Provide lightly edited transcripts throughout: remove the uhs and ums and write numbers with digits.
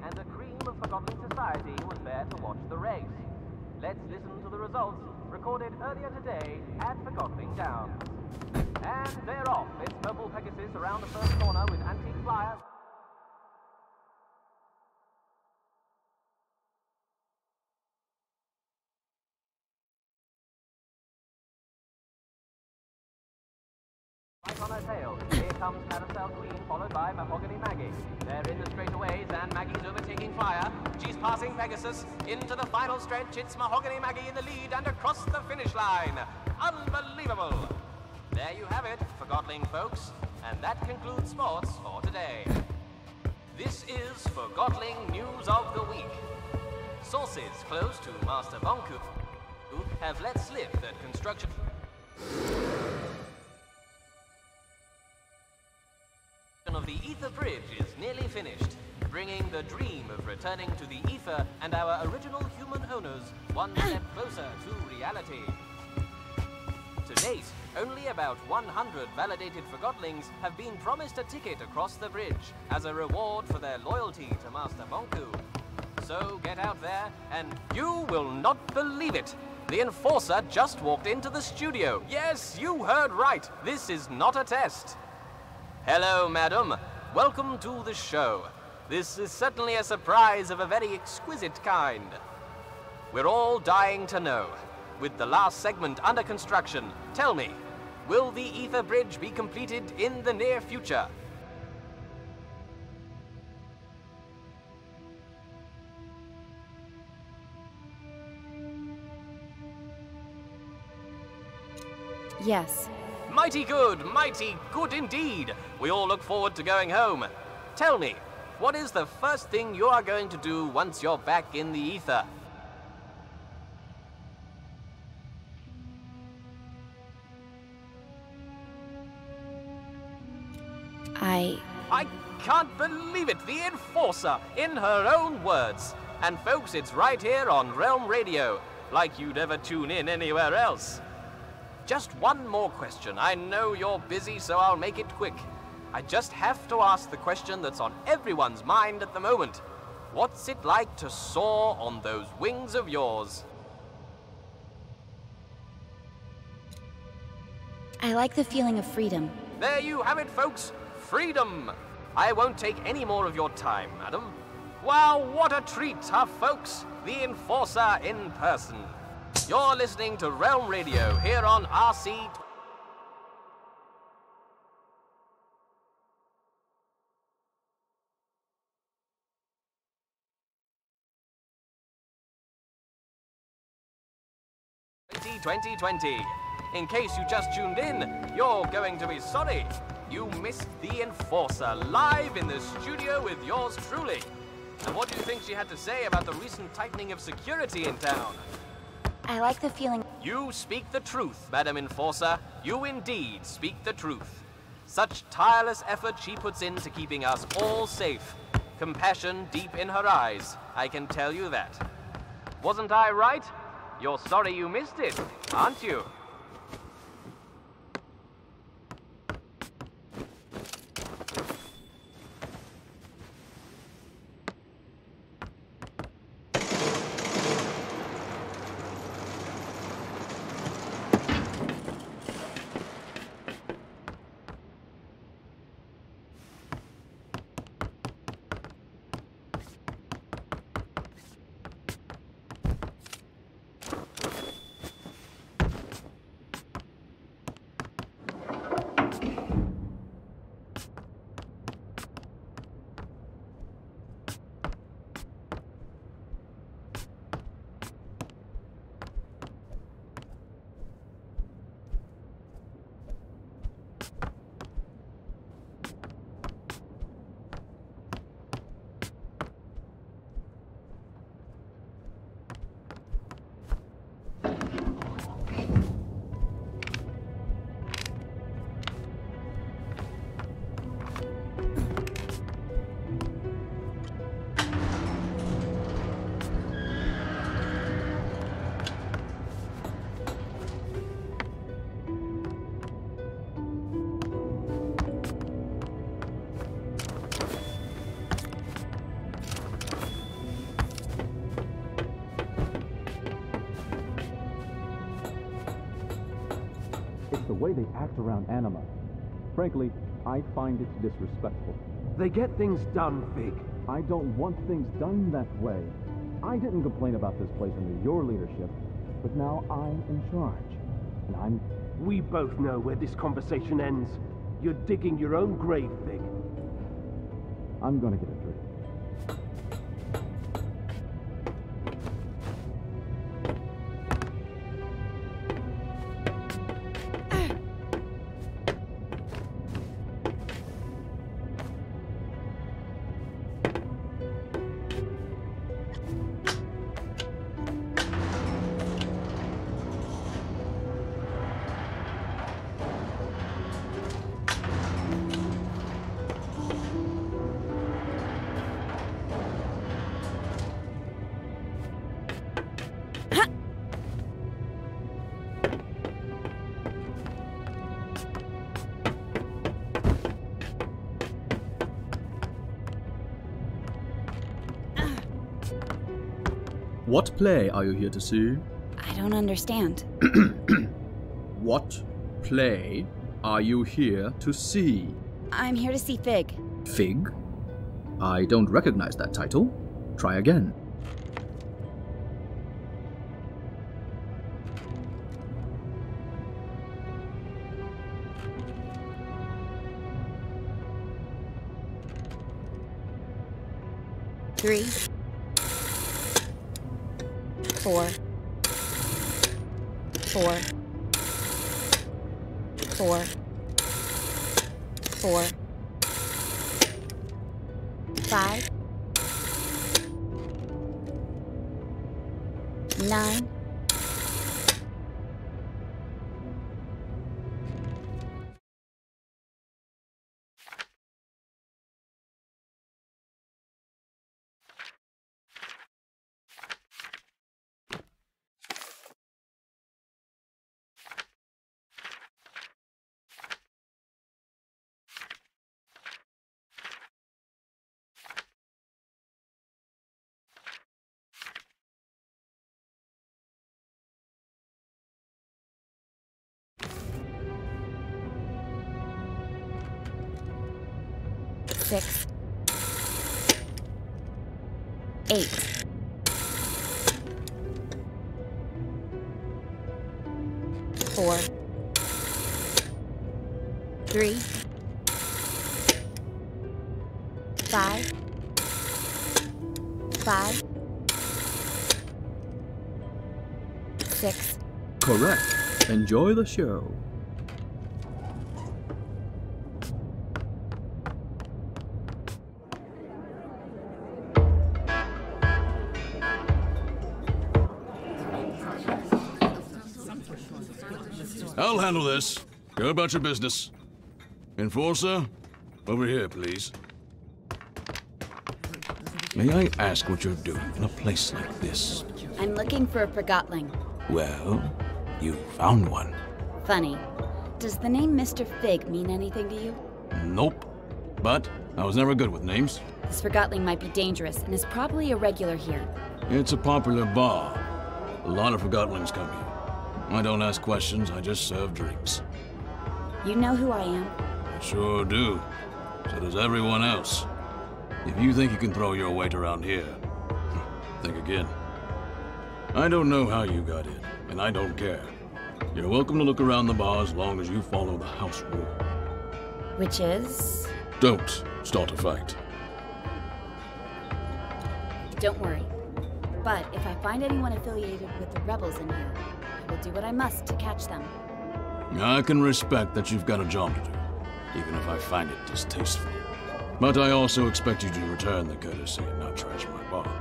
And a cream of Forgotton society was there to watch the race. Let's listen to the results recorded earlier today at Forgotton Downs. And they're off. It's Purple Pegasus around the first corner with Antique Flyer. Right on her tail. Here comes Carousel Queen, followed by Mahogany Maggie. They're in the straightaways, and Maggie's overtaking Flyer. She's passing Pegasus. Into the final stretch, it's Mahogany Maggie in the lead and across the finish line. Unbelievable! There you have it, Forgotling folks. And that concludes sports for today. This is Forgotling News of the Week. Sources close to Master Bonku have let slip that construction of the Ether Bridge is nearly finished, bringing the dream of returning to the Ether and our original human owners one step closer to reality. To date, only about 100 validated Forgotlings have been promised a ticket across the bridge as a reward for their loyalty to Master Bonku. So get out there and you will not believe it! The Enforcer just walked into the studio. Yes, you heard right. This is not a test. Hello, madam. Welcome to the show. This is certainly a surprise of a very exquisite kind. We're all dying to know. With the last segment under construction, tell me, will the Ether Bridge be completed in the near future? Yes. Mighty good indeed. We all look forward to going home. Tell me, what is the first thing you are going to do once you're back in the Ether? I can't believe it! The Enforcer, in her own words. And folks, it's right here on Realm Radio, like you'd ever tune in anywhere else. Just one more question. I know you're busy, so I'll make it quick. I just have to ask the question that's on everyone's mind at the moment. What's it like to soar on those wings of yours? I like the feeling of freedom. There you have it, folks. Freedom. I won't take any more of your time, madam. Wow, what a treat, huh, folks? The Enforcer in person. You're listening to Realm Radio here on RC. In case you just tuned in, you're going to be sorry. You missed the Enforcer live in the studio with yours truly. And what do you think she had to say about the recent tightening of security in town? I like the feeling. You speak the truth, Madam Enforcer. You indeed speak the truth. Such tireless effort she puts into keeping us all safe. Compassion deep in her eyes, I can tell you that. Wasn't I right? You're sorry you missed it, aren't you? way they act around Anima. Frankly, I find it disrespectful. They get things done, Fig. I don't want things done that way. I didn't complain about this place under your leadership, but now I'm in charge. And We both know where this conversation ends. You're digging your own grave, Fig. I'm gonna get a drink. What play are you here to see? I don't understand. What play are you here to see? I'm here to see Fig. Fig? I don't recognize that title. Try again. Three. 4. 4. 4. 4. 5. 9. 6. 8. 4. 3. 5. 5. 6. Correct. Enjoy the show. I'll handle this. Go about your business. Enforcer, over here, please. May I ask what you're doing in a place like this? I'm looking for a Forgotling. Well, you found one. Funny. Does the name Mr. Fig mean anything to you? Nope. But I was never good with names. This Forgotling might be dangerous and is probably a regular here. It's a popular bar. A lot of Forgottlings come here. I don't ask questions, I just serve drinks. You know who I am? I sure do. So does everyone else. If you think you can throw your weight around here, think again. I don't know how you got in, and I don't care. You're welcome to look around the bar as long as you follow the house rule. Which is? Don't start a fight. Don't worry. But if I find anyone affiliated with the rebels in here, I will do what I must to catch them. I can respect that you've got a job to do, even if I find it distasteful. But I also expect you to return the courtesy and not trash my bar.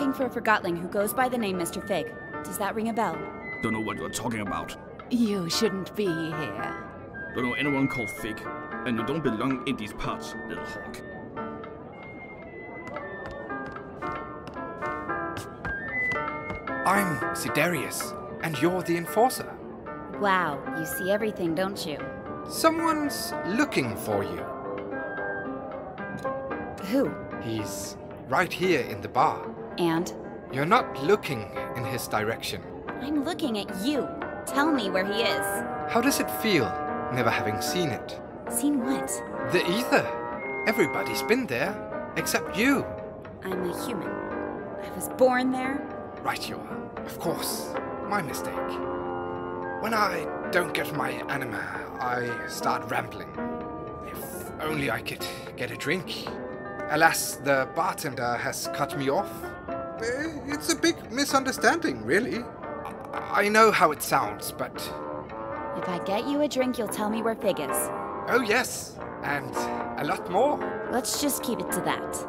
looking for a Forgotling who goes by the name Mr. Fig. Does that ring a bell? Don't know what you're talking about. You shouldn't be here. Don't know anyone called Fig. And you don't belong in these parts, little hawk. I'm Sidarius, and you're the Enforcer. Wow, you see everything, don't you? Someone's looking for you. Who? He's right here in the bar. And? You're not looking in his direction. I'm looking at you. Tell me where he is. How does it feel, never having seen it? Seen what? The ether. Everybody's been there, except you. I'm a human. I was born there. Right you are. Of course. My mistake. When I don't get my anima, I start rambling. If only I could get a drink. Alas, the bartender has cut me off. It's a big misunderstanding, really. I know how it sounds, but... If I get you a drink, you'll tell me where Fig is. Oh yes, and a lot more. Let's just keep it to that.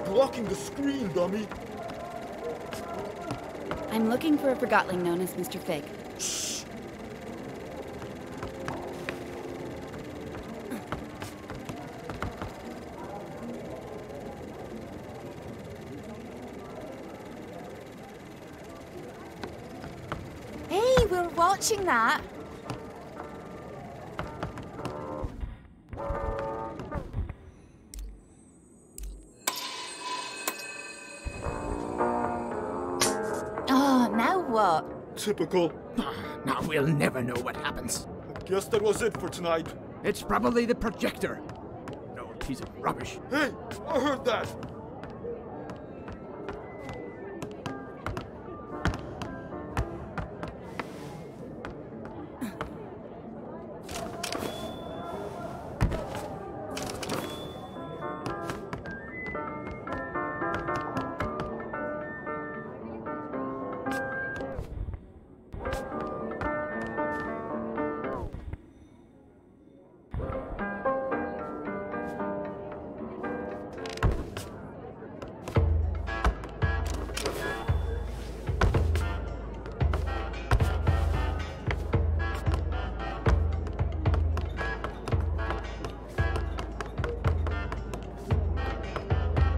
Blocking the screen, dummy! I'm looking for a Forgotling known as Mr. Fig. Shh! Hey, we're watching that. What? Typical. Now we'll never know what happens. I guess that was it for tonight. It's probably the projector. No piece of rubbish. Hey, I heard that.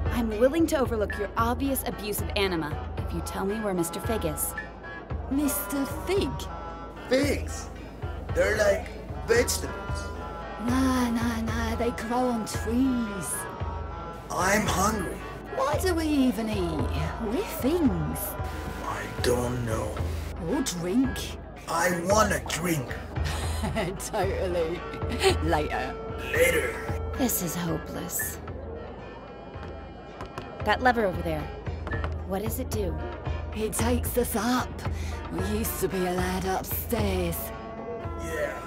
I'm willing to overlook your obvious abuse of anima if you tell me where Mr. Fig is. Mr. Fig? Figs? They're like vegetables. Nah, they grow on trees. I'm hungry. Why do we even eat? We're things. I don't know. Or drink. I want a drink. Totally. Later. Later. This is hopeless. That lever over there. What does it do? It takes us up. We used to be allowed upstairs. Yeah.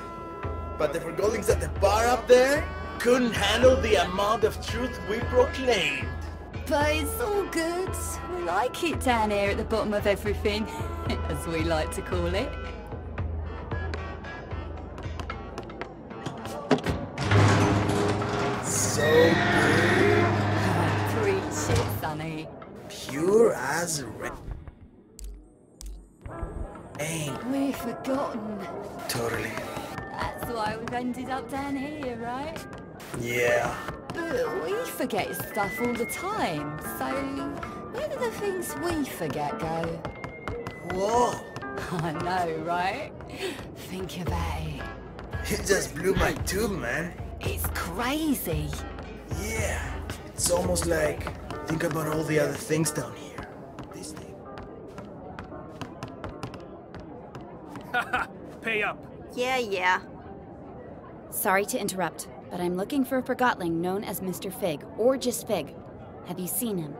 But the Forgotlings at the bar up there couldn't handle the amount of truth we proclaimed. But it's all good. We like it down here at the bottom of everything, as we like to call it. So good. Preach it, Sonny. Pure as rain. We're forgotten. Totally. That's why we've ended up down here, right? Yeah. But we forget stuff all the time, so where do the things we forget go? Whoa. I know, right? Think about it. You just blew my tube, man. It's crazy. Yeah. It It's almost like, think about all the other things down here. This thing. Haha, pay up. Yeah. Sorry to interrupt, but I'm looking for a Forgotling known as Mr. Fig, or just Fig. Have you seen him?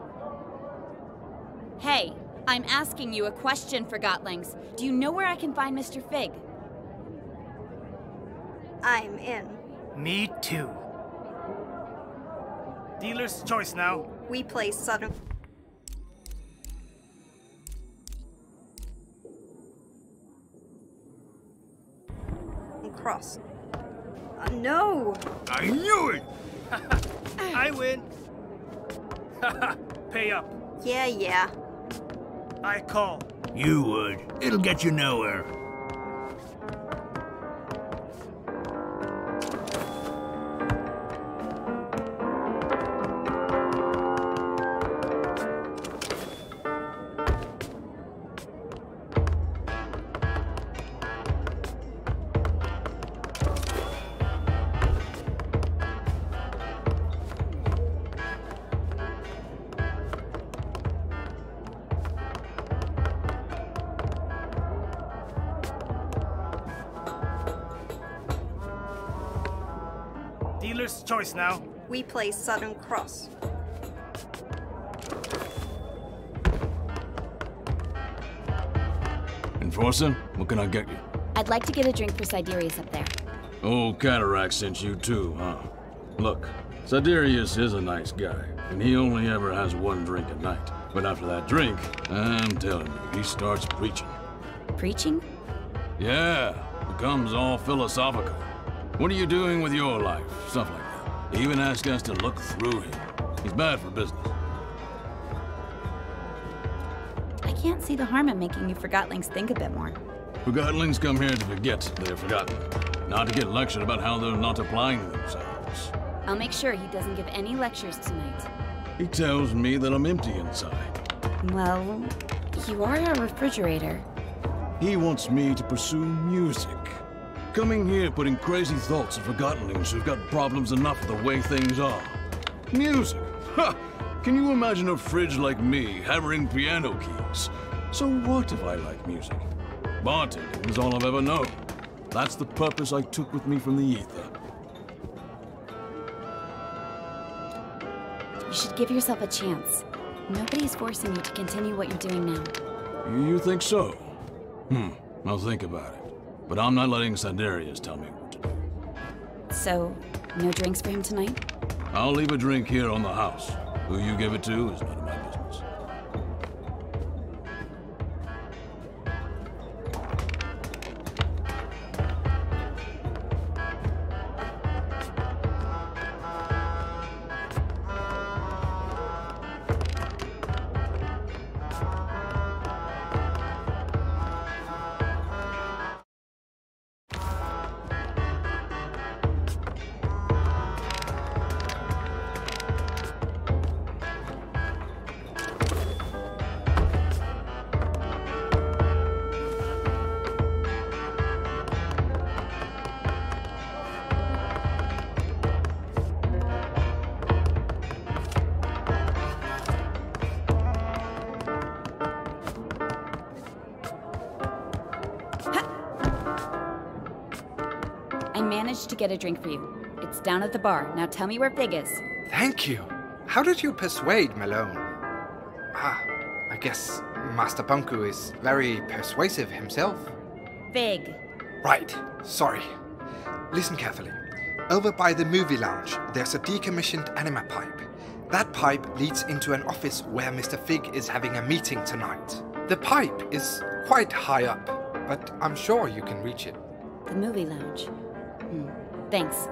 Hey, I'm asking you a question, Forgotlings. Do you know where I can find Mr. Fig? I'm in. Me too. Dealer's choice now. We play Southern... Cross. No! I knew it! I win. Haha, pay up. Yeah. I call. You would. It'll get you nowhere. Dealer's choice now. We play Southern Cross. Enforcer, what can I get you? I'd like to get a drink for Siderius up there. Old Cataract sent you too, huh? Look, Siderius is a nice guy, and he only ever has one drink a night. But after that drink, I'm telling you, he starts preaching. Preaching? Yeah, becomes all philosophical. What are you doing with your life? Stuff like that. He even asked us to look through him. He's bad for business. I can't see the harm in making you Forgotlings think a bit more. Forgotlings come here to forget they're forgotten, not to get lectured about how they're not applying themselves. I'll make sure he doesn't give any lectures tonight. He tells me that I'm empty inside. Well, you are a refrigerator. He wants me to pursue music. Coming here putting crazy thoughts of Forgottenlings who've got problems enough with the way things are. Music? Ha! Can you imagine a fridge like me hammering piano keys? So what if I like music? Bartending is all I've ever known. That's the purpose I took with me from the ether. You should give yourself a chance. Nobody's forcing you to continue what you're doing now. You think so? I'll think about it. But I'm not letting Siderius tell me what to do. So, no drinks for him tonight? I'll leave a drink here on the house. Who you give it to is none of my business. I managed to get a drink for you. It's down at the bar. Now tell me where Fig is. Thank you. How did you persuade Malone? I guess Master Bunku is very persuasive himself. Fig. Right. Sorry. Listen carefully. Over by the movie lounge, there's a decommissioned anima pipe. That pipe leads into an office where Mr. Fig is having a meeting tonight. The pipe is quite high up, but I'm sure you can reach it. The movie lounge. Thanks.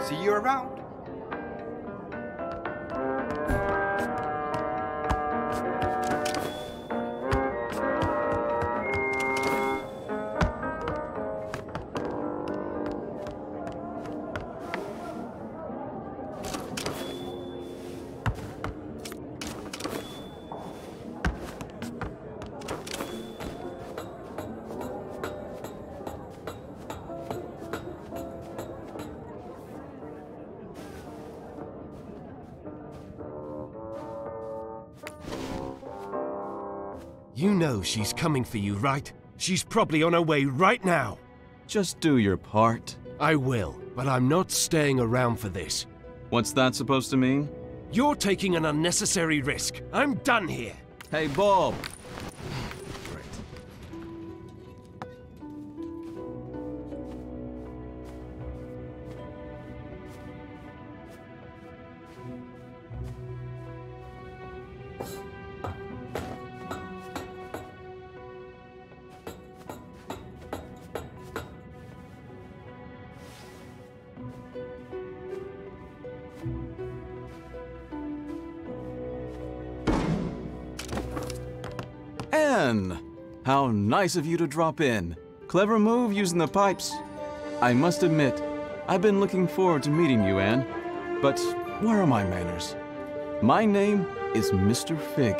See you around. You know she's coming for you, right? She's probably on her way right now. Just do your part. I will, but I'm not staying around for this. What's that supposed to mean? You're taking an unnecessary risk. I'm done here. Hey, Bob. Anne! How nice of you to drop in. Clever move using the pipes. I must admit, I've been looking forward to meeting you, Anne. But where are my manners? My name is Mr. Fig.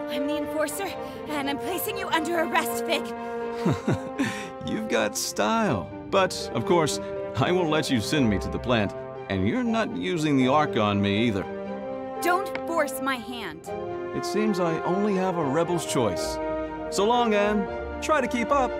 I'm the enforcer, and I'm placing you under arrest, Fig. You've got style. But, of course, I won't let you send me to the plant, and you're not using the Ark on me either. Don't force my hand. It seems I only have a rebel's choice. So long, Anne. Try to keep up.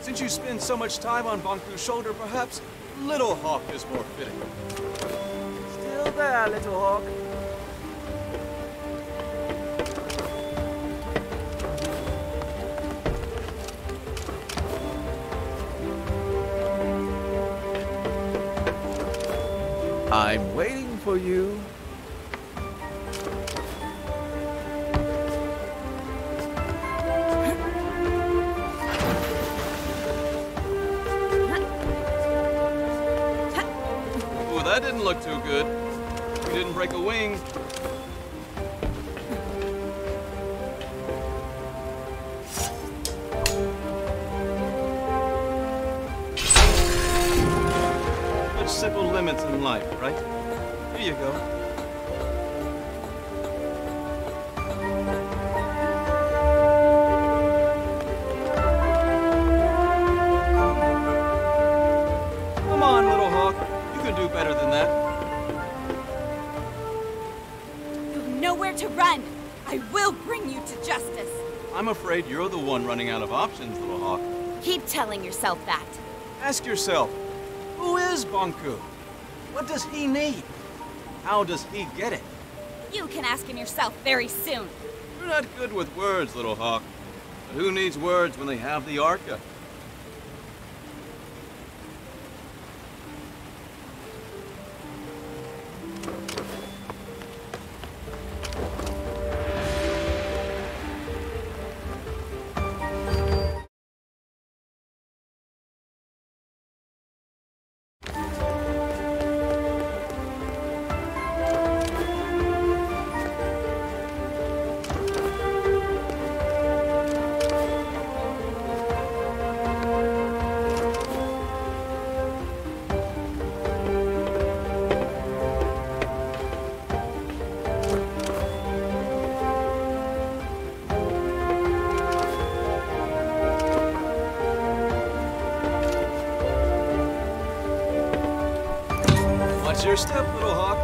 Since you spend so much time on Banku's shoulder, perhaps Little Hawk is more fitting. Still there, Little Hawk. I'm waiting for you. That didn't look too good. You didn't break a wing. Such simple limits in life, right? Here you go. Come on, Little Hawk. You can do better than that. You've nowhere to run. I will bring you to justice. I'm afraid you're the one running out of options, Little Hawk. Keep telling yourself that. Ask yourself, who is Banku? What does he need? How does he get it? You can ask him yourself very soon. You're not good with words, Little Hawk. But who needs words when they have the Arca? Watch your step, Little Hawk.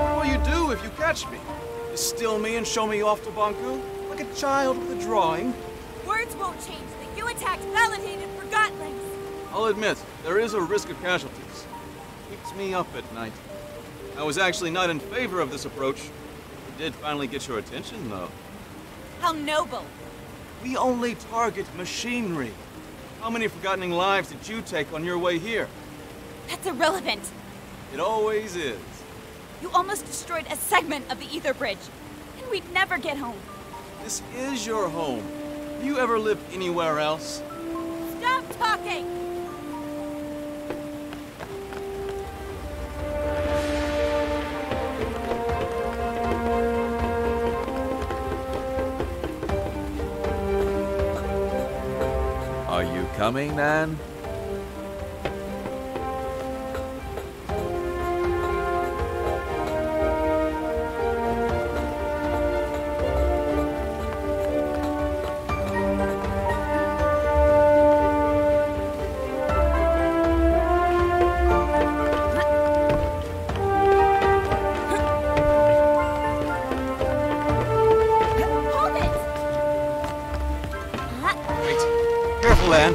What will you do if you catch me? You steal me and show me off to Banku? Like a child with a drawing? Words won't change that you attacked validated Forgottlings. I'll admit, there is a risk of casualties. Keeps me up at night. I was actually not in favor of this approach. It did finally get your attention, though. How noble. We only target machinery. How many Forgottoning lives did you take on your way here? That's irrelevant. It always is. You almost destroyed a segment of the ether bridge, and we'd never get home. This is your home. Have you ever lived anywhere else? Stop talking! Are you coming, Anne? Careful, Anne.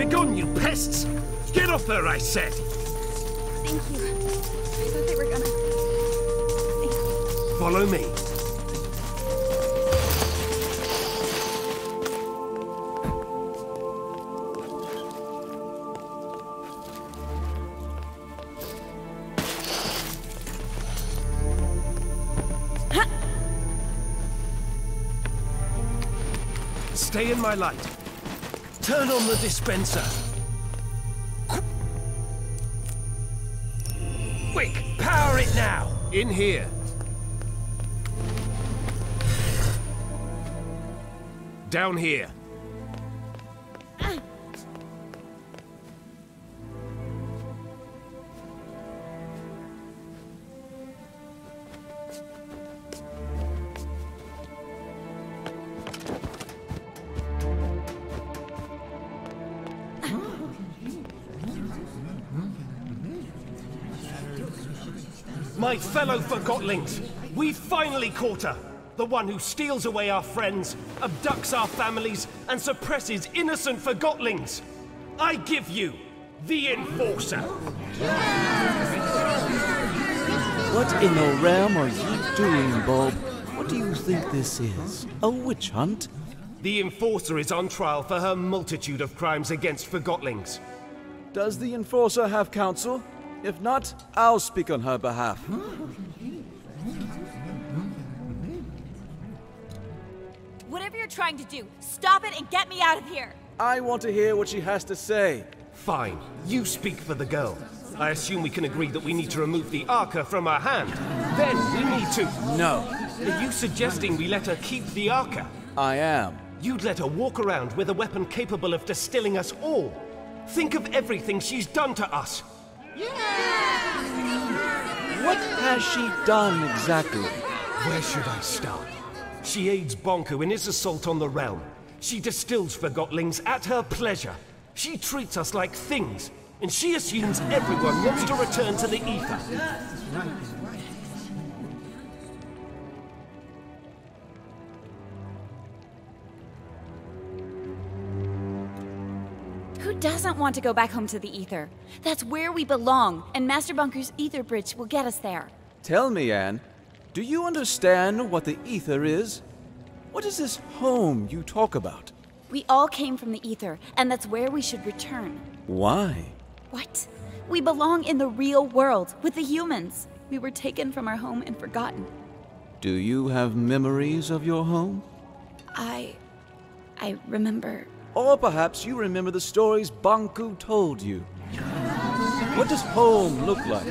Begone, you pests! Get off her, I said! Thank you. I thought they were gonna... Follow me. Stay in my light. Turn on the dispenser. Quick, power it now. In here. Down here. My fellow Forgottlings, we finally caught her! The one who steals away our friends, abducts our families, and suppresses innocent Forgottlings! I give you the Enforcer! What in the realm are you doing, Bob? What do you think this is? A witch hunt? The Enforcer is on trial for her multitude of crimes against Forgottlings. Does the Enforcer have counsel? If not, I'll speak on her behalf. Whatever you're trying to do, stop it and get me out of here! I want to hear what she has to say. Fine. You speak for the girl. I assume we can agree that we need to remove the Arca from her hand. Then we need to... No. Are you suggesting we let her keep the Arca? I am. You'd let her walk around with a weapon capable of distilling us all. Think of everything she's done to us. What has she done exactly? Where should I start? She aids Bonku in his assault on the realm. She distills Forgottlings at her pleasure. She treats us like things, and she assumes everyone wants to return to the ether. Who doesn't want to go back home to the ether? That's where we belong, and Master Bunker's ether bridge will get us there. Tell me, Anne, do you understand what the ether is? What is this home you talk about? We all came from the ether, and that's where we should return. Why? What? We belong in the real world, with the humans. We were taken from our home and forgotten. Do you have memories of your home? I remember... Or perhaps you remember the stories Bonku told you. What does home look like?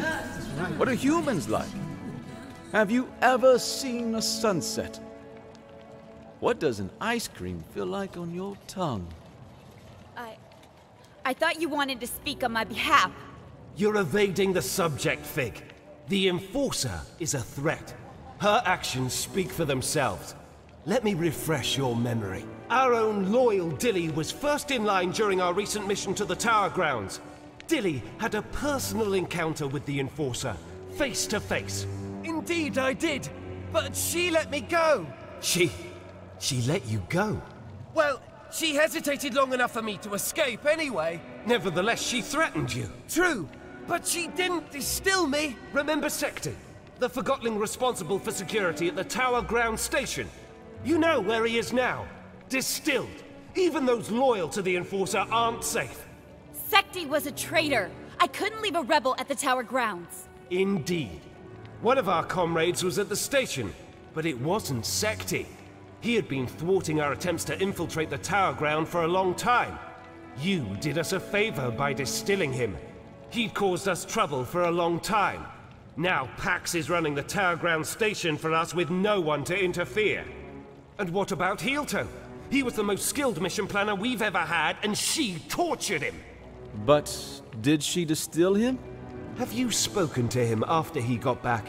What are humans like? Have you ever seen a sunset? What does an ice cream feel like on your tongue? I thought you wanted to speak on my behalf. You're evading the subject, Fig. The Enforcer is a threat. Her actions speak for themselves. Let me refresh your memory. Our own loyal Dilly was first in line during our recent mission to the Tower Grounds. Dilly had a personal encounter with the Enforcer, face to face. Indeed I did, but she let me go. She let you go? Well, she hesitated long enough for me to escape anyway. Nevertheless, she threatened you. True, but she didn't distill me. Remember Secti, the Forgottling responsible for security at the Tower Ground Station? You know where he is now. Distilled. Even those loyal to the Enforcer aren't safe. Secti was a traitor. I couldn't leave a rebel at the Tower Grounds. Indeed. One of our comrades was at the station, but it wasn't Secti. He had been thwarting our attempts to infiltrate the Tower Ground for a long time. You did us a favor by distilling him. He'd caused us trouble for a long time. Now Pax is running the Tower Ground Station for us with no one to interfere. And what about Heelto? He was the most skilled mission planner we've ever had, and she tortured him. But did she distill him? Have you spoken to him after he got back?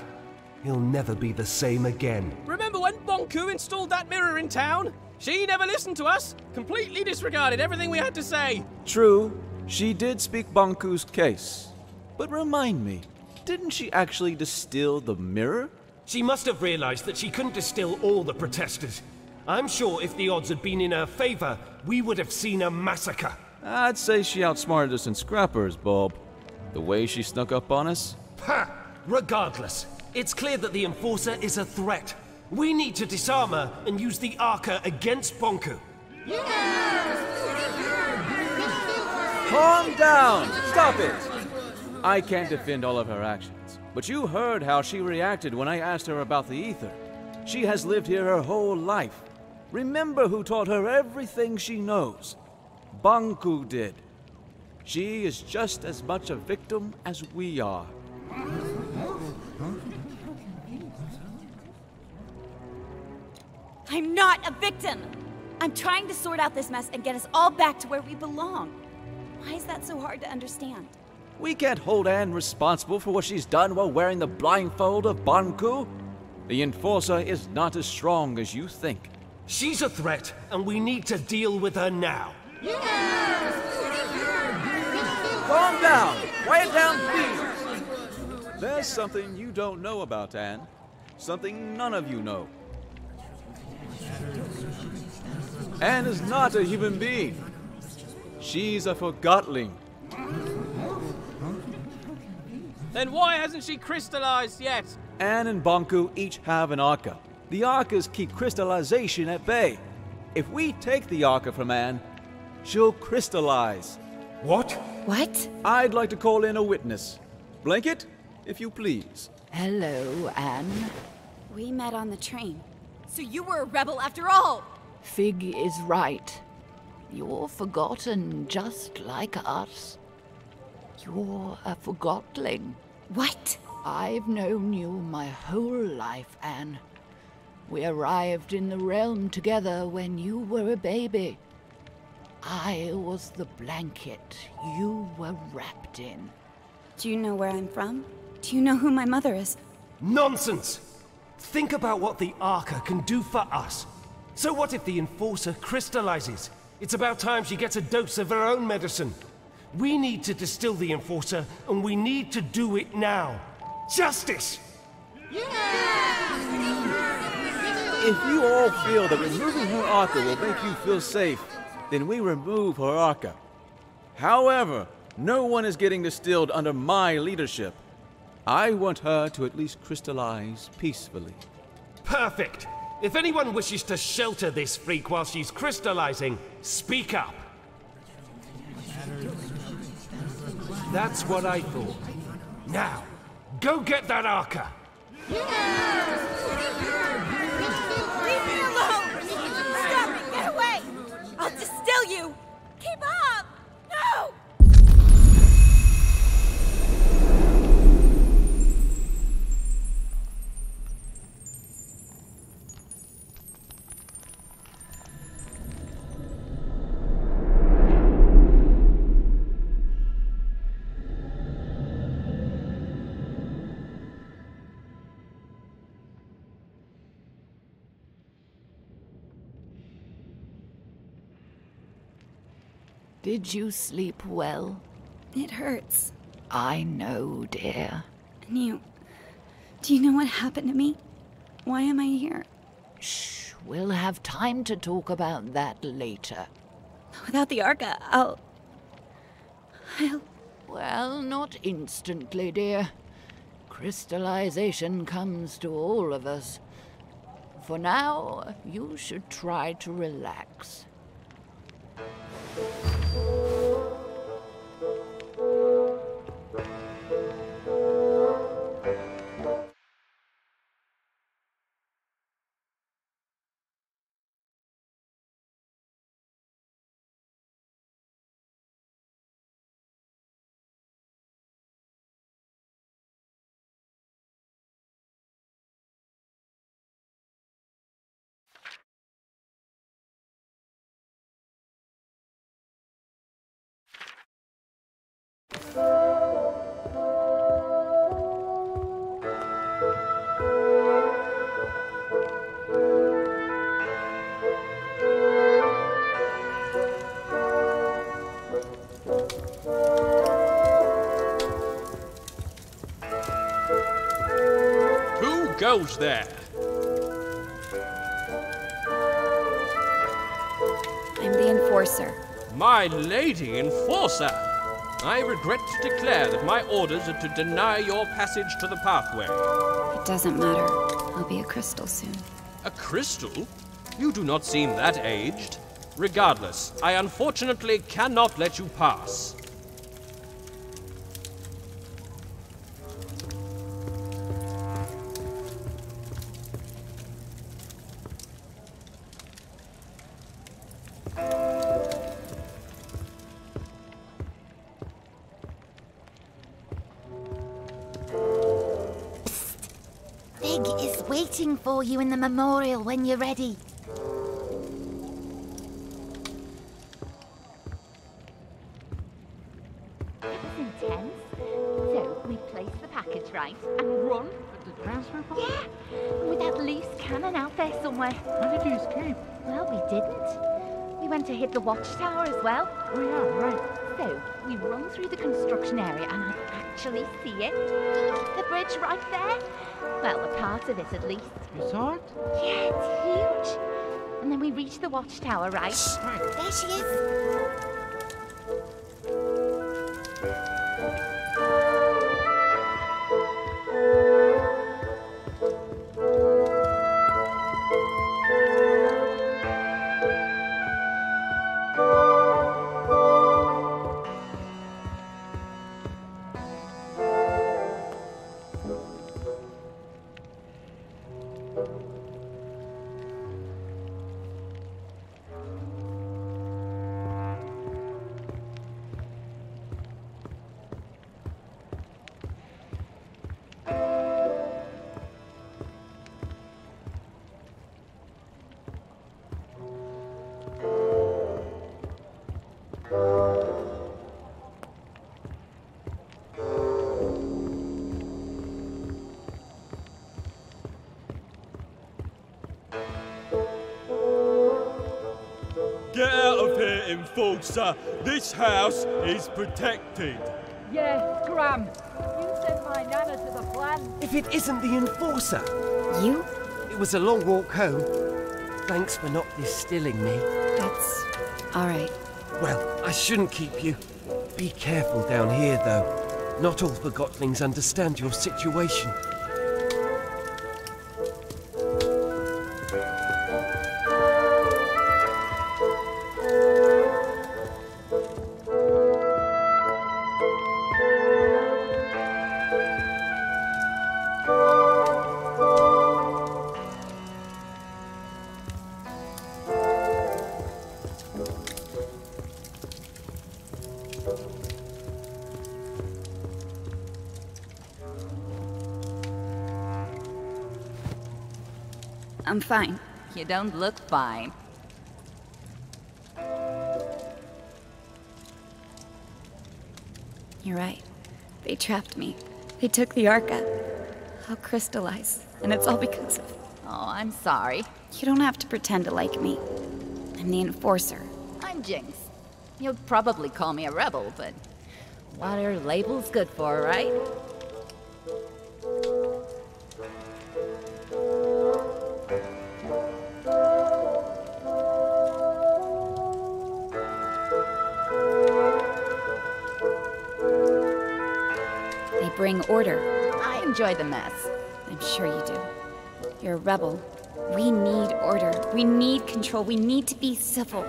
He'll never be the same again. Remember when Bonku installed that mirror in town? She never listened to us. Completely disregarded everything we had to say. True, she did speak Bonku's case. But remind me, didn't she actually distill the mirror? She must have realized that she couldn't distill all the protesters. I'm sure if the odds had been in her favor, we would have seen a massacre. I'd say she outsmarted us in scrappers, Bob. The way she snuck up on us. Ha! Regardless, it's clear that the Enforcer is a threat. We need to disarm her and use the Arca against Bonku. Calm down! Stop it! I can't defend all of her actions, but you heard how she reacted when I asked her about the ether. She has lived here her whole life. Remember who taught her everything she knows. Bonku did. She is just as much a victim as we are. I'm not a victim! I'm trying to sort out this mess and get us all back to where we belong. Why is that so hard to understand? We can't hold Anne responsible for what she's done while wearing the blindfold of Bonku. The Enforcer is not as strong as you think. She's a threat, and we need to deal with her now. Calm down! Quiet down, please! There's something you don't know about Anne. Something none of you know. Anne is not a human being. She's a Forgotling. Then why hasn't she crystallized yet? Anne and Bonku each have an Arca. The Arcas keep crystallization at bay. If we take the Arca from Anne, she'll crystallize. What? What? I'd like to call in a witness. Blanket, if you please. Hello, Anne. We met on the train. So you were a rebel after all! Fig is right. You're forgotten just like us. You're a Forgotling. What? I've known you my whole life, Anne. We arrived in the realm together when you were a baby. I was the blanket you were wrapped in. Do you know where I'm from? Do you know who my mother is? Nonsense! Think about what the Arca can do for us. So what if the Enforcer crystallizes? It's about time she gets a dose of her own medicine. We need to distill the Enforcer, and we need to do it now. Justice! If you all feel that removing her Arca will make you feel safe, then we remove her Arca. However, no one is getting distilled under my leadership. I want her to at least crystallize peacefully. Perfect! If anyone wishes to shelter this freak while she's crystallizing, speak up. That's what I thought. Now, go get that Arca! Leave me alone! Stop it! Get away! I'll distill you! Keep up! No! Did you sleep well? It hurts. I know, dear. And do you know what happened to me? Why am I here? Shh, we'll have time to talk about that later. Without the Arca, I'll... Well, not instantly, dear. Crystallization comes to all of us. For now, you should try to relax. Who goes there? I'm the Enforcer. My lady enforcer! I regret to declare that my orders are to deny your passage to the pathway. It doesn't matter. I'll be a crystal soon. A crystal? You do not seem that aged. Regardless, I unfortunately cannot let you pass. Fig is waiting for you in the memorial when you're ready. It was intense. So we placed the package right and run for the transfer point? Yeah, with that loose cannon out there somewhere. How did you escape? Well, we didn't. We went to hit the watchtower as well. Oh yeah, right. So we run through the construction area and I actually see it. The bridge right there. Well, a part of it at least. You saw it? Yeah, it's huge. And then we reach the watchtower, right? There she is. Get out of here, Enforcer! This house is protected! Yes, Scram! You sent my nana to the plan. If it isn't the Enforcer! You? It was a long walk home. Thanks for not distilling me. That's all right. Well, I shouldn't keep you. Be careful down here, though. Not all Forgottlings understand your situation. I'm fine. You don't look fine. You're right. They trapped me. They took the Arca. I'll crystallize. And it's all because of... Oh, I'm sorry. You don't have to pretend to like me. I'm the Enforcer. I'm Jinx. You'll probably call me a rebel, but what are labels good for, right? They bring order. I enjoy the mess. I'm sure you do. You're a rebel. We need order. We need control. We need to be civil.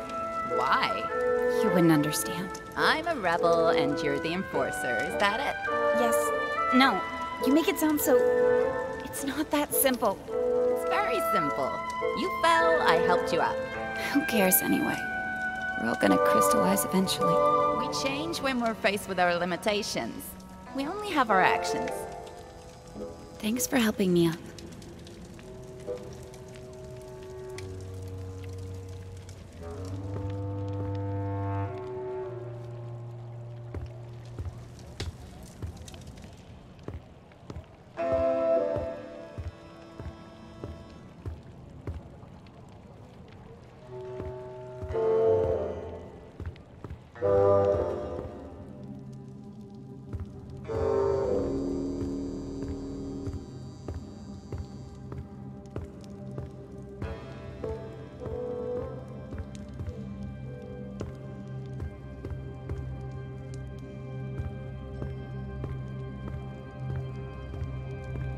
Why? You wouldn't understand. I'm a rebel and you're the enforcer. Is that it? Yes. No. You make it sound so... It's not that simple. It's very simple. You fell, I helped you up. Who cares anyway? We're all gonna crystallize eventually. We change when we're faced with our limitations. We only have our actions. Thanks for helping me up.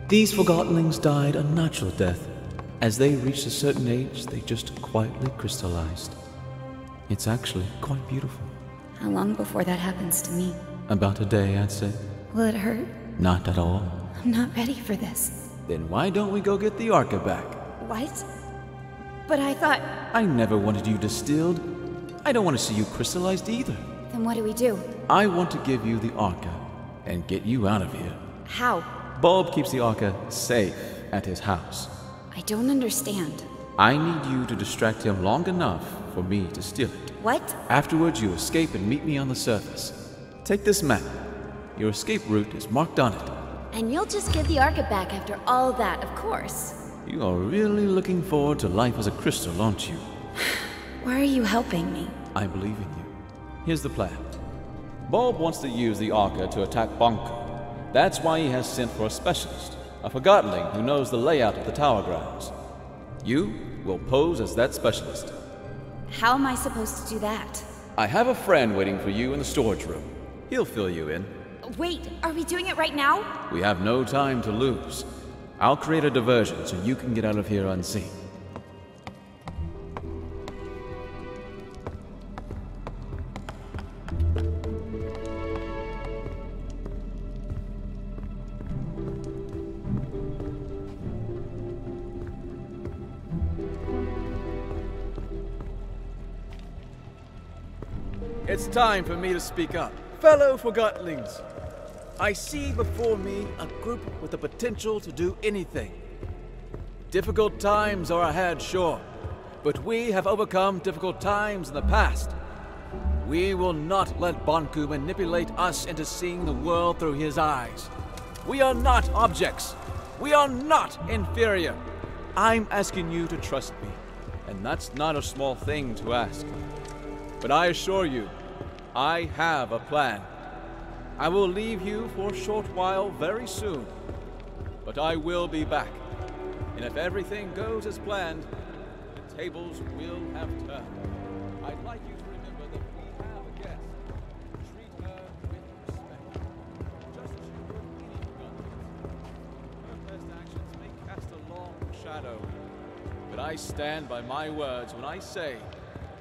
These Forgottenlings died a natural death. As they reached a certain age, they just quietly crystallized. It's actually quite beautiful. How long before that happens to me? About a day, I'd say. Will it hurt? Not at all. I'm not ready for this. Then why don't we go get the Arca back? What? But I thought... I never wanted you distilled. I don't want to see you crystallized either. Then what do we do? I want to give you the Arca and get you out of here. How? Bulb keeps the Arca safe at his house. I don't understand. I need you to distract him long enough for me to steal it. What? Afterwards, you escape and meet me on the surface. Take this map. Your escape route is marked on it. And you'll just give the Arca back after all that, of course. You are really looking forward to life as a crystal, aren't you? Why are you helping me? I believe in you. Here's the plan. Bulb wants to use the Arca to attack Bonko. That's why he has sent for a specialist, a Forgottling who knows the layout of the tower grounds. You will pose as that specialist. How am I supposed to do that? I have a friend waiting for you in the storage room. He'll fill you in. Wait, are we doing it right now? We have no time to lose. I'll create a diversion so you can get out of here unseen. It's time for me to speak up. Fellow Forgottlings, I see before me a group with the potential to do anything. Difficult times are ahead, sure, but we have overcome difficult times in the past. We will not let Bonku manipulate us into seeing the world through his eyes. We are not objects. We are not inferior. I'm asking you to trust me, and that's not a small thing to ask. But I assure you, I have a plan. I will leave you for a short while very soon, but I will be back. And if everything goes as planned, the tables will have turned. I'd like you to remember that we have a guest. Treat her with respect, just as you would any Forgotten. Her best actions may cast a long shadow, but I stand by my words when I say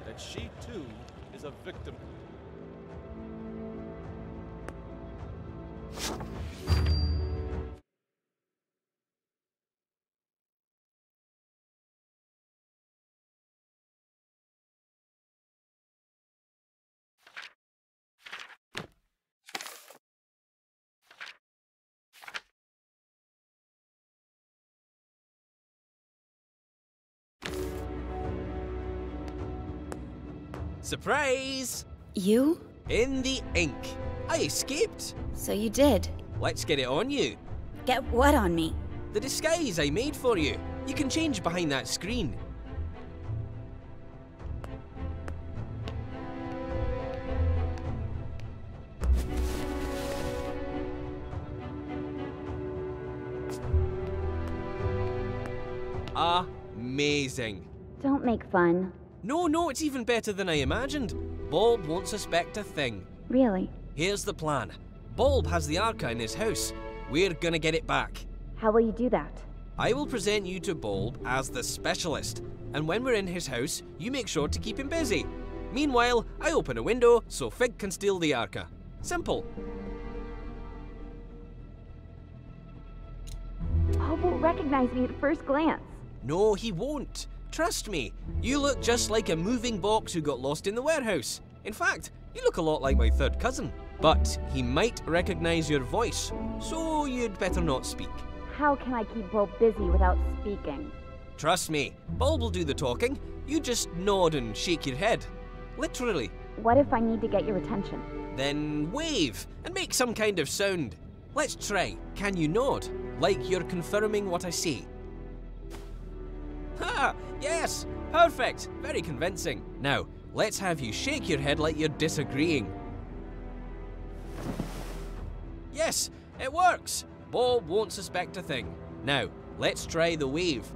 that she too is a victim. Surprise! You? In the ink. I escaped. So you did. Let's get it on you. Get what on me? The disguise I made for you. You can change behind that screen. Amazing. Don't make fun. No, it's even better than I imagined. Bulb won't suspect a thing. Really? Here's the plan. Bulb has the Arca in his house. We're gonna get it back. How will you do that? I will present you to Bulb as the specialist, and when we're in his house, you make sure to keep him busy. Meanwhile, I open a window so Fig can steal the Arca. Simple. Bulb won't recognize me at first glance. No, he won't. Trust me, you look just like a moving box who got lost in the warehouse. In fact, you look a lot like my third cousin. But he might recognize your voice, so you'd better not speak. How can I keep Bulb busy without speaking? Trust me, Bulb will do the talking. You just nod and shake your head. Literally. What if I need to get your attention? Then wave and make some kind of sound. Let's try. Can you nod? Like you're confirming what I say. Ha! Yes! Perfect! Very convincing. Now, let's have you shake your head like you're disagreeing. Yes, it works! Bulb won't suspect a thing. Now, let's try the wave.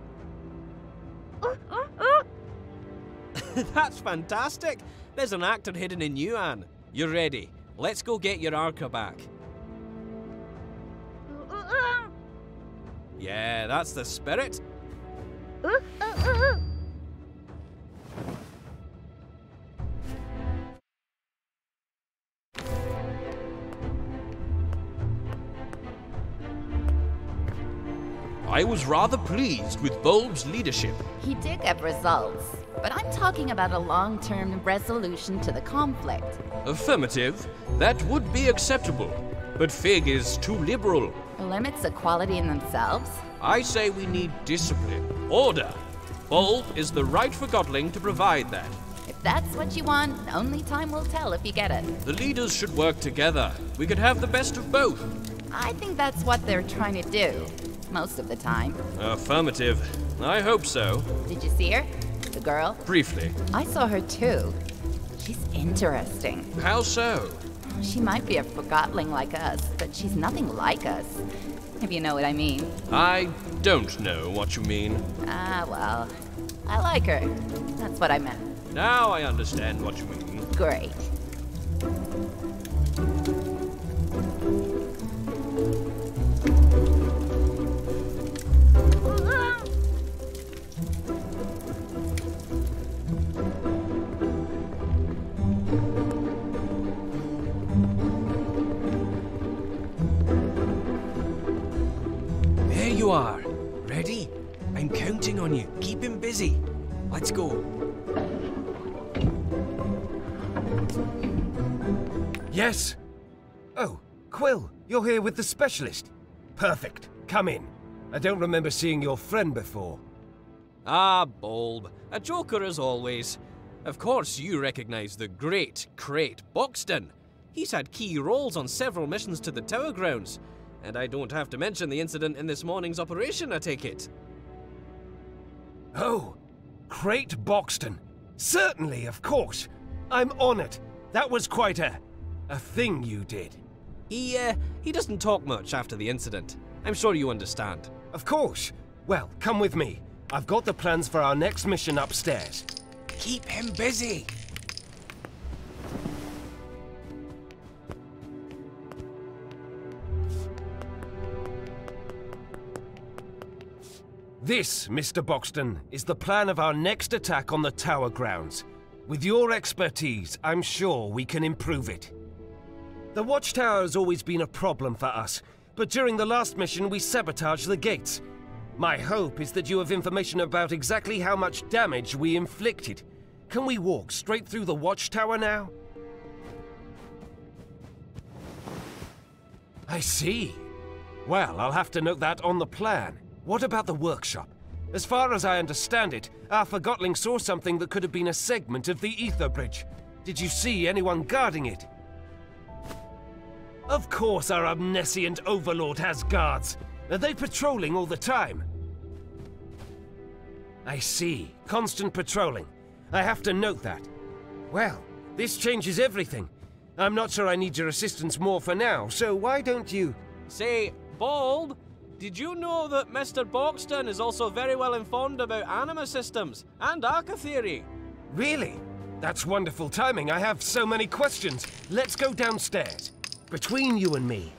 That's fantastic! There's an actor hidden in you, Anne. You're ready. Let's go get your Arca back. Yeah, that's the spirit. I was rather pleased with Bulb's leadership. He did get results, but I'm talking about a long-term resolution to the conflict. Affirmative. That would be acceptable. But Fig is too liberal. Limits equality in themselves? I say we need discipline. Order. Bulb is the right Forgottling to provide that. If that's what you want, only time will tell if you get it. The leaders should work together. We could have the best of both. I think that's what they're trying to do. Most of the time. Affirmative. I hope so. Did you see her? The girl? Briefly. I saw her too. She's interesting. How so? She might be a Forgottling like us, but she's nothing like us. If you know what I mean. I don't know what you mean. Ah, well. I like her. That's what I meant. Now I understand what you mean. Great. There you are. Ready? I'm counting on you. Keep him busy. Let's go. Yes? Oh, Quill, you're here with the specialist. Perfect. Come in. I don't remember seeing your friend before. Ah, Bulb. A joker as always. Of course you recognize the great Crate Buxton. He's had key roles on several missions to the Tower Grounds. And I don't have to mention the incident in this morning's operation, I take it. Oh, Crate Buxton. Certainly, of course. I'm honored. That was quite a thing you did. He doesn't talk much after the incident. I'm sure you understand. Of course. Well, come with me. I've got the plans for our next mission upstairs. Keep him busy. This, Mr. Buxton, is the plan of our next attack on the Tower Grounds. With your expertise, I'm sure we can improve it. The Watchtower has always been a problem for us, but during the last mission we sabotaged the gates. My hope is that you have information about exactly how much damage we inflicted. Can we walk straight through the Watchtower now? I see. Well, I'll have to note that on the plan. What about the workshop? As far as I understand it, our Forgottling saw something that could have been a segment of the Ether Bridge. Did you see anyone guarding it? Of course our omniscient overlord has guards. Are they patrolling all the time? I see. Constant patrolling. I have to note that. Well, this changes everything. I'm not sure I need your assistance more for now, so why don't you... Say, Bulb, did you know that Mr. Buxton is also very well informed about anima systems and Arca theory? Really? That's wonderful timing. I have so many questions. Let's go downstairs. Between you and me,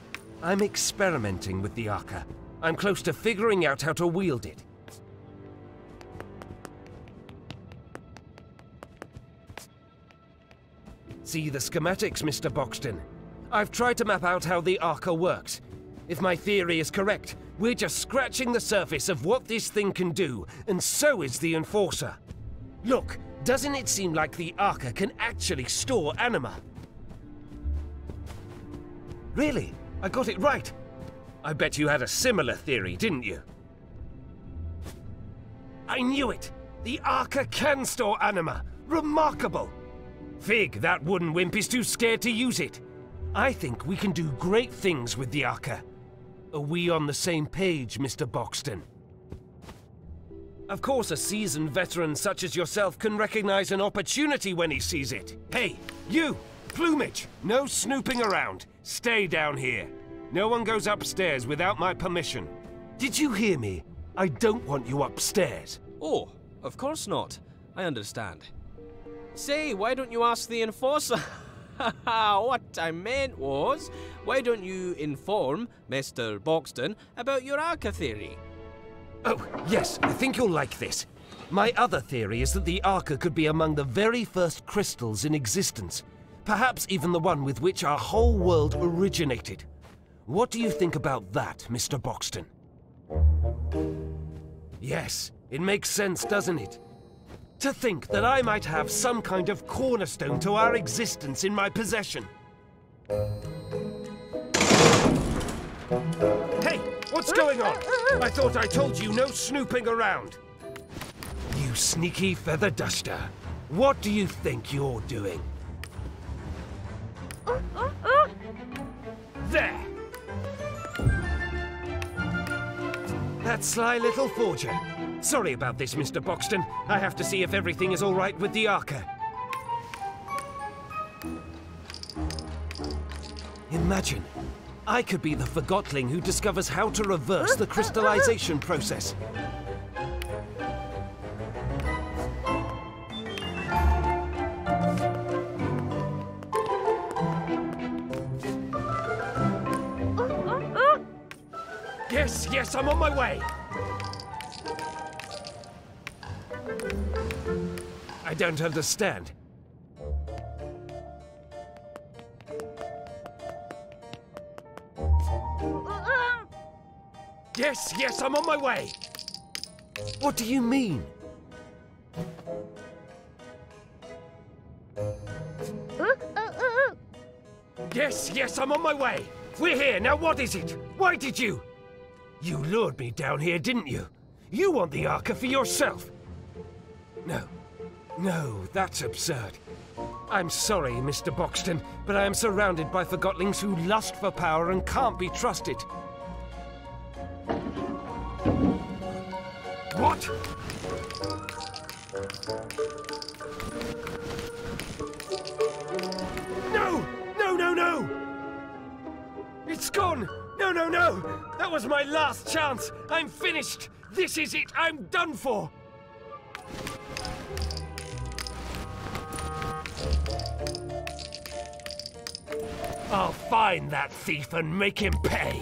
I'm experimenting with the Arca. I'm close to figuring out how to wield it. See the schematics, Mr. Buxton. I've tried to map out how the Arca works. If my theory is correct, we're just scratching the surface of what this thing can do, and so is the Enforcer. Look, doesn't it seem like the Arca can actually store anima? Really? I got it right. I bet you had a similar theory, didn't you? I knew it! The Arca can store anima! Remarkable! Fig, that wooden wimp is too scared to use it. I think we can do great things with the Arca. Are we on the same page, Mr. Buxton? Of course, a seasoned veteran such as yourself can recognize an opportunity when he sees it. Hey, you! Plumage! No snooping around. Stay down here. No one goes upstairs without my permission. Did you hear me? I don't want you upstairs. Oh, of course not. I understand. Say, why don't you ask the Enforcer? What I meant was, why don't you inform Mr. Buxton about your Arca theory? Oh, yes, I think you'll like this. My other theory is that the Arca could be among the very first crystals in existence. Perhaps even the one with which our whole world originated. What do you think about that, Mr. Boxton? Yes, it makes sense, doesn't it? To think that I might have some kind of cornerstone to our existence in my possession. Hey, what's going on? I thought I told you no snooping around. You sneaky feather duster. What do you think you're doing? There! That sly little forger. Sorry about this, Mr. Boxton. I have to see if everything is all right with the Arca. Imagine, I could be the Forgotling who discovers how to reverse the crystallization process. Yes, I'm on my way. I don't understand. Yes, I'm on my way. What do you mean? Yes, I'm on my way. We're here. Now what is it? Why did you? You lured me down here, didn't you? You want the Arca for yourself. No, that's absurd. I'm sorry, Mr. Boxton, but I am surrounded by Forgotlings who lust for power and can't be trusted. What? No! It's gone! No! That was my last chance! I'm finished! This is it! I'm done for! I'll find that thief and make him pay!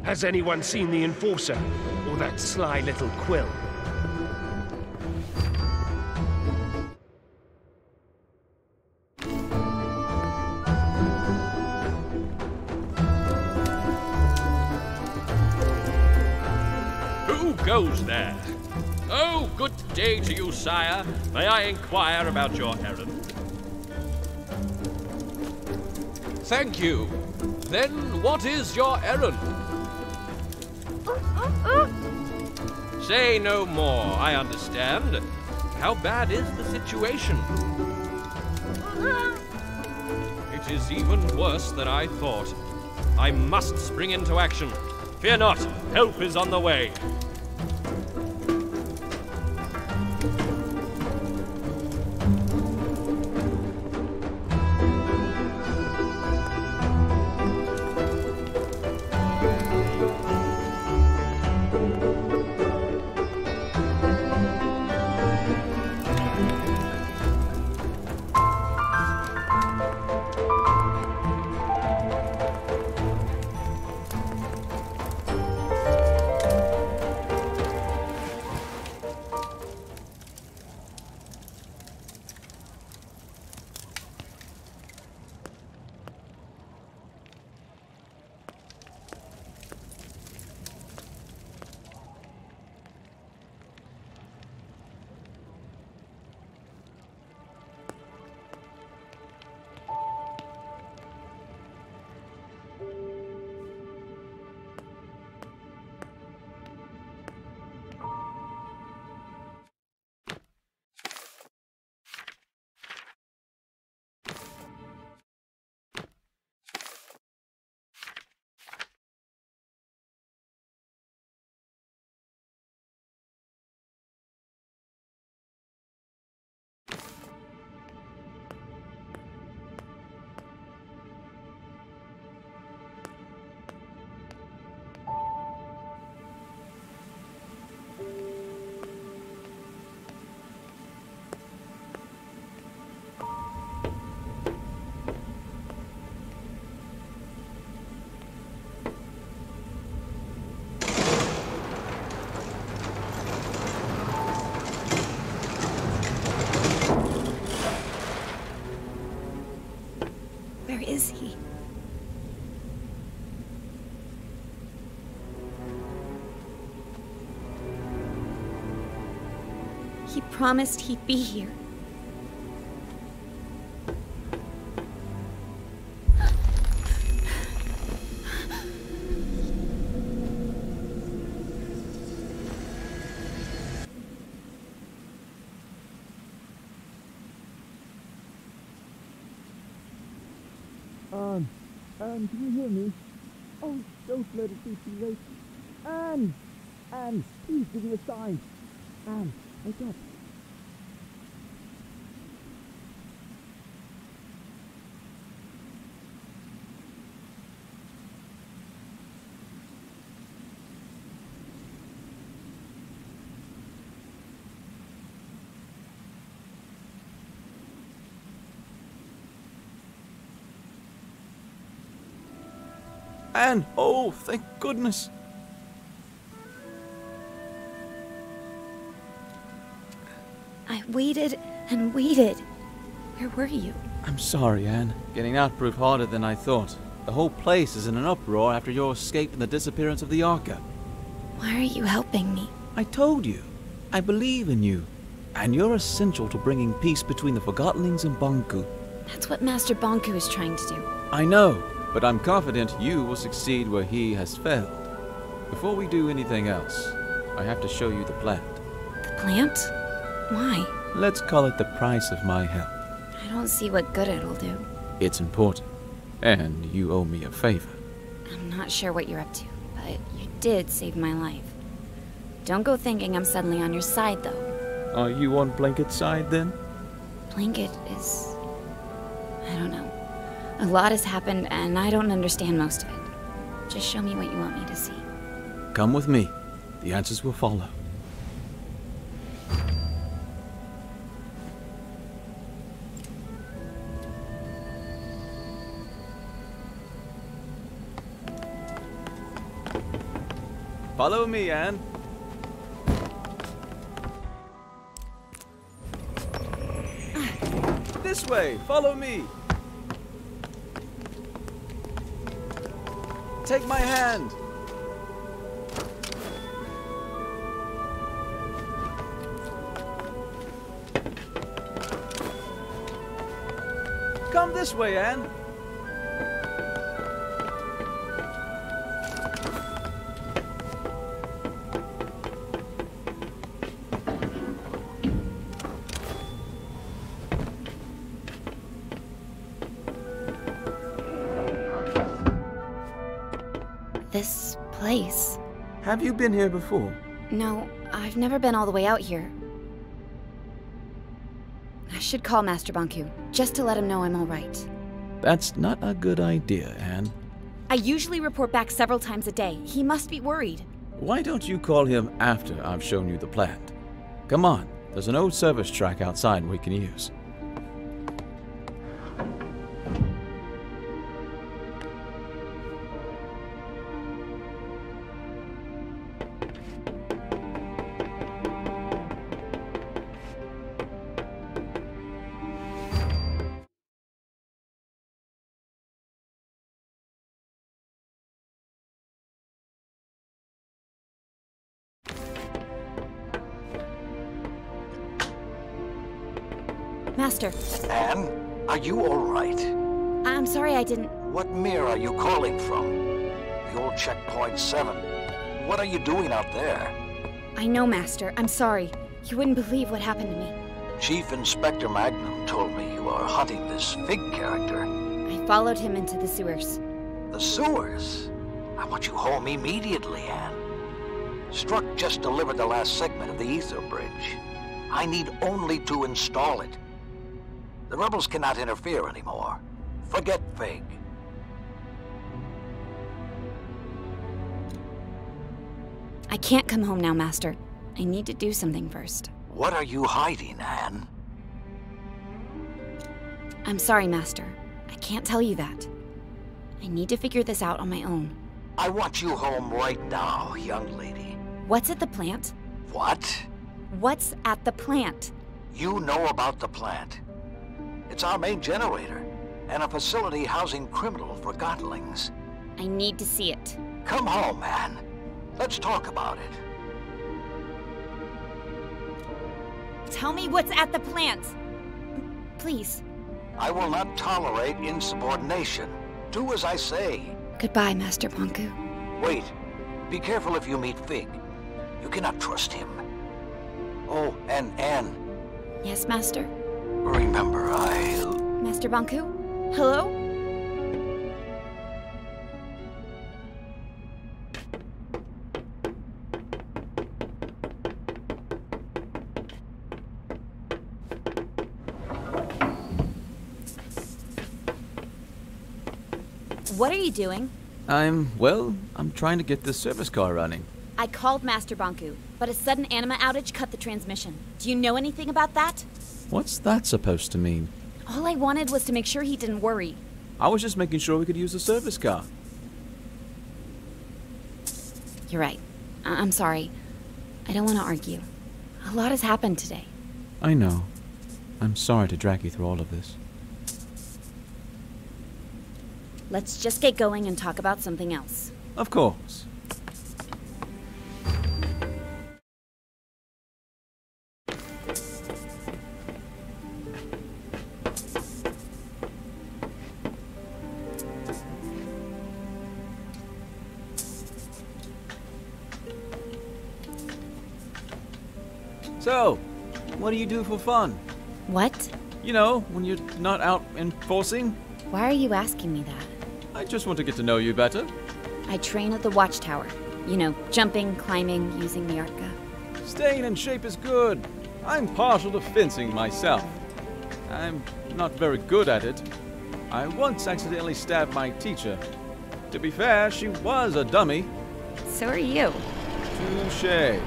Has anyone seen the Enforcer? Or that sly little Quill? Who goes there? Oh, good day to you, sire. May I inquire about your errand? Thank you. Then what is your errand? Say no more, I understand. How bad is the situation? It is even worse than I thought. I must spring into action. Fear not, help is on the way. He promised he'd be here. Anne, can you hear me? Oh, don't let it be too late. Anne! Anne, please give me a sign. Anne, wake up. Anne! Oh, thank goodness! I waited and waited. Where were you? I'm sorry, Anne. Getting out proved harder than I thought. The whole place is in an uproar after your escape and the disappearance of the Arca. Why are you helping me? I told you. I believe in you. And you're essential to bringing peace between the Forgottenlings and Banku. That's what Master Banku is trying to do. I know, but I'm confident you will succeed where he has failed. Before we do anything else, I have to show you the plant. The plant? Why? Let's call it the price of my help. I don't see what good it'll do. It's important, and you owe me a favor. I'm not sure what you're up to, but you did save my life. Don't go thinking I'm suddenly on your side, though. Are you on Blanket's side, then? Blanket is... I don't know. A lot has happened, and I don't understand most of it. Just show me what you want me to see. Come with me. The answers will follow. Follow me, Anne. This way. Follow me. Take my hand. Come this way, Anne. This place. Have you been here before? No, I've never been all the way out here. I should call Master Banku, just to let him know I'm all right. That's not a good idea, Anne. I usually report back several times a day. He must be worried. Why don't you call him after I've shown you the plant? Come on, there's an old service track outside we can use. Master. Anne, are you all right? I'm sorry I didn't... What mirror are you calling from? The old checkpoint 7. What are you doing out there? I know, Master. I'm sorry. You wouldn't believe what happened to me. Chief Inspector Magnum told me you are hunting this Fig character. I followed him into the sewers. The sewers? I want you home immediately, Anne. Struck just delivered the last segment of the ether bridge. I need only to install it. The rebels cannot interfere anymore. Forget Fig. I can't come home now, Master. I need to do something first. What are you hiding, Anne? I'm sorry, Master. I can't tell you that. I need to figure this out on my own. I want you home right now, young lady. What's at the plant? What? What's at the plant? You know about the plant. It's our main generator, and a facility housing criminal Forgottenlings. I need to see it. Come home, Anne. Let's talk about it. Tell me what's at the plant. Please. I will not tolerate insubordination. Do as I say. Goodbye, Master Bonku. Wait. Be careful if you meet Fig. You cannot trust him. Oh, and Anne. Yes, Master? Remember, Master Bonku? Hello? What are you doing? I'm trying to get this service car running. I called Master Bonku, but a sudden anima outage cut the transmission. Do you know anything about that? What's that supposed to mean? All I wanted was to make sure he didn't worry. I was just making sure we could use the service car. You're right. I'm sorry. I don't want to argue. A lot has happened today. I know. I'm sorry to drag you through all of this. Let's just get going and talk about something else. Of course. So, what do you do for fun? What? You know, when you're not out enforcing. Why are you asking me that? I just want to get to know you better. I train at the watchtower. You know, jumping, climbing, using the arca. Staying in shape is good. I'm partial to fencing myself. I'm not very good at it. I once accidentally stabbed my teacher. To be fair, she was a dummy. So are you. Touché.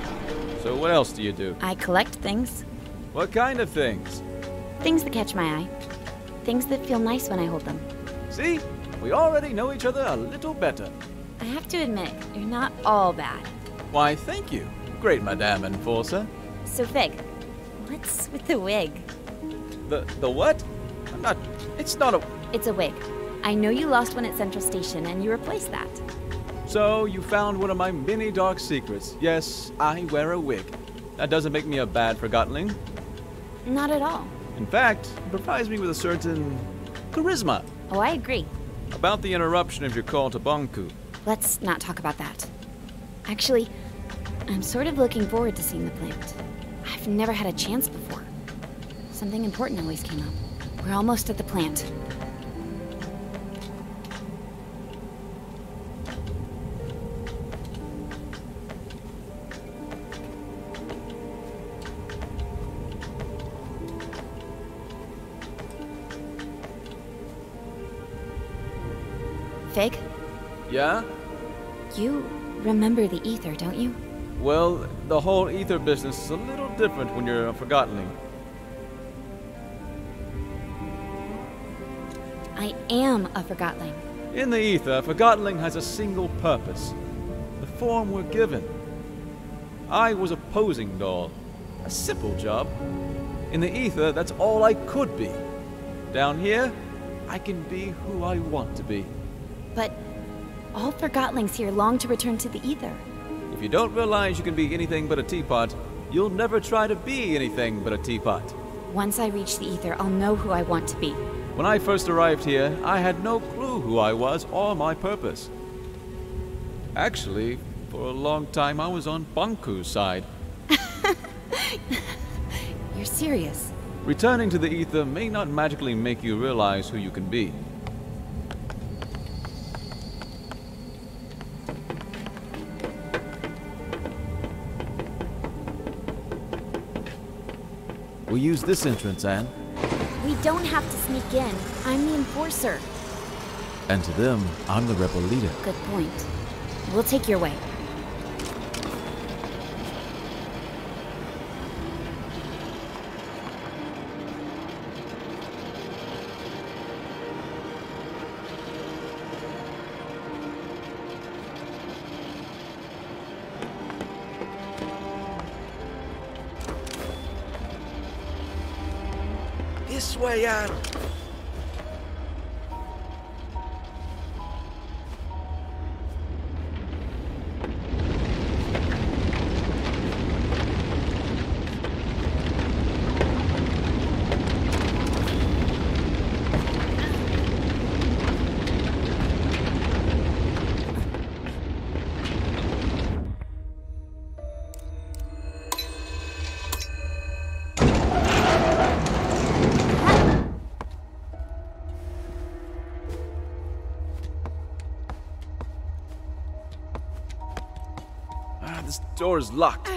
So what else do you do? I collect things. What kind of things? Things that catch my eye. Things that feel nice when I hold them. See? We already know each other a little better. I have to admit, you're not all bad. Why, thank you, great Madame Enforcer. So, Fig, what's with the wig? The what? It's not a... It's a wig. I know you lost one at Central Station, and you replaced that. So, you found one of my many dark secrets. Yes, I wear a wig. That doesn't make me a bad Forgottenling. Not at all. In fact, it provides me with a certain charisma. Oh, I agree. About the interruption of your call to Bonku. Let's not talk about that. Actually, I'm sort of looking forward to seeing the plant. I've never had a chance before. Something important always came up. We're almost at the plant. Fig? Yeah? You remember the ether, don't you? Well, the whole ether business is a little different when you're a Forgottenling. I am a Forgotling. In the ether, Forgottenling has a single purpose. The form we're given. I was a posing doll. A simple job. In the ether, that's all I could be. Down here, I can be who I want to be. But all Forgottlings here long to return to the ether. If you don't realize you can be anything but a teapot, you'll never try to be anything but a teapot. Once I reach the ether, I'll know who I want to be. When I first arrived here, I had no clue who I was or my purpose. Actually, for a long time I was on Bonku's side. You're serious? Returning to the ether may not magically make you realize who you can be. We use this entrance, Anne. We don't have to sneak in. I'm the enforcer. And to them, I'm the rebel leader. Good point. We'll take your way. This way, Anne. door is locked.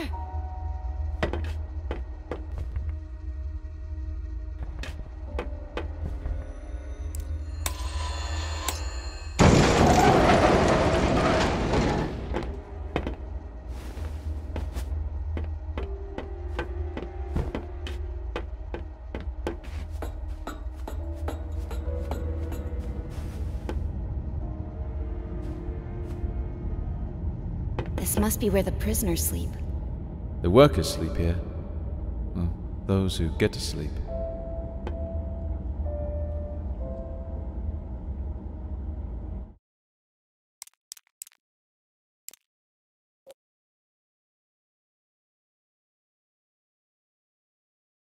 This must be where the prisoners sleep. The workers sleep here. Well, those who get to sleep.